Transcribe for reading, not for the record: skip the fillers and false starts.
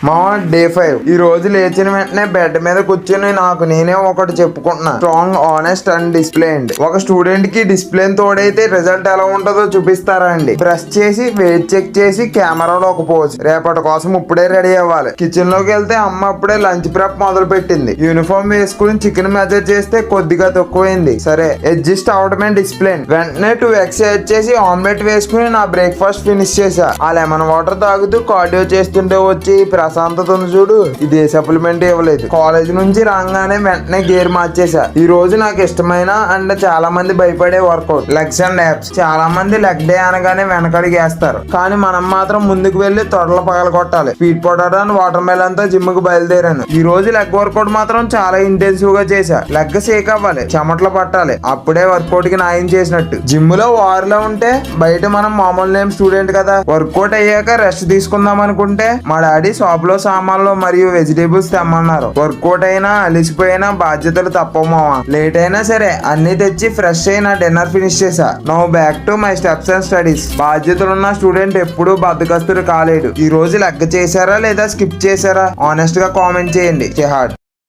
మా డే 5 ఈ రోజు లేచిన వెంటనే బెడ్ మీద కూర్చొని నాకు నేనే ఒకటి చెప్పుకుంటున్నా. Strong, honest and disciplined. ఒక స్టూడెంట్ కి డిసిప్లిన్ తోడైతే రిజల్ట్ ఎలా ఉంటుందో చూపిస్తారా అండి. బ్రష్ చేసి వెయిట్ చెక్ చేసి కెమెరాలో ఒక పోజ్. రేపటి కోసం ఇప్పుడే రెడీ అవ్వాలి. కిచెన్ లోకి వెళ్తే అమ్మ అప్పుడే లంచ్ ప్రెప్ మొదలు పెట్టింది. యూనిఫామ్ వేసుకుని చికెన్ మెజర్ చేస్తే కొద్దిగా తక్కువైంది. సరే అడ్జస్ట్ అవడమే డిసిప్లిన్. వెంటనే 2 eggs చేసి ఆమ్లెట్ వేసుకుని నా బ్రేక్ఫాస్ట్ ఫినిష్ చేశా. ఆ లెమన్ వాటర్ తాగుతూ కార్డియో చేస్తుంటే వచ్చి ప్రశాంతత చూడు. ఇదే సప్లిమెంట్ ఇవ్వలేదు. కాలేజ్ నుంచి రాగానే వెంటనే గేర్ మార్చేసా. ఈ రోజు నాకు ఇష్టమైన అండ్ చాలా మంది భయపడే వర్కౌట్ లెగ్స్ అండ్ యాప్స్. చాలా మంది లెగ్ డే అనగానే వెనకడికి వేస్తారు, కానీ మనం మాత్రం ముందుకు వెళ్లి తొడలు పగల కొట్టాలి. స్పీడ్ పొటాటో వాటర్ మెలన్ తో జిమ్ కు బయలుదేరాను. ఈ రోజు లెగ్ వర్కౌట్ మాత్రం చాలా ఇంటెన్సివ్ గా చేశా. లెగ్ షేక్ అవ్వాలి, చెమటలు పట్టాలి. అప్పుడే వర్కౌట్ కి న్యాయం చేసినట్టు. జిమ్ లో వారిలో ఉంటే బయట మనం మామూలు నేమ్ స్టూడెంట్ కదా. వర్కౌట్ అయ్యాక రెస్ట్ తీసుకుందాం అనుకుంటే మా డాడీ షాప్ లో సామాన్లు మరియు వెజిటేబుల్స్ తెమ్మన్నారు. వర్కౌట్ అయినా అలిసిపోయినా బాధ్యతలు తప్పమావా. లేట్ అయినా సరే అన్ని తెచ్చి ఫ్రెష్ అయిన డిన్నర్ ఫినిష్ చేశా. Now back to my steps and studies. బాధ్యతలున్న స్టూడెంట్ ఎప్పుడూ బద్దకస్తుడు కాలేడు. ఈ రోజు లెక్క చేశారా లేదా స్కిప్ చేశారా? ఆనెస్ట్ గా కామెంట్ చేయండి. Stay hard.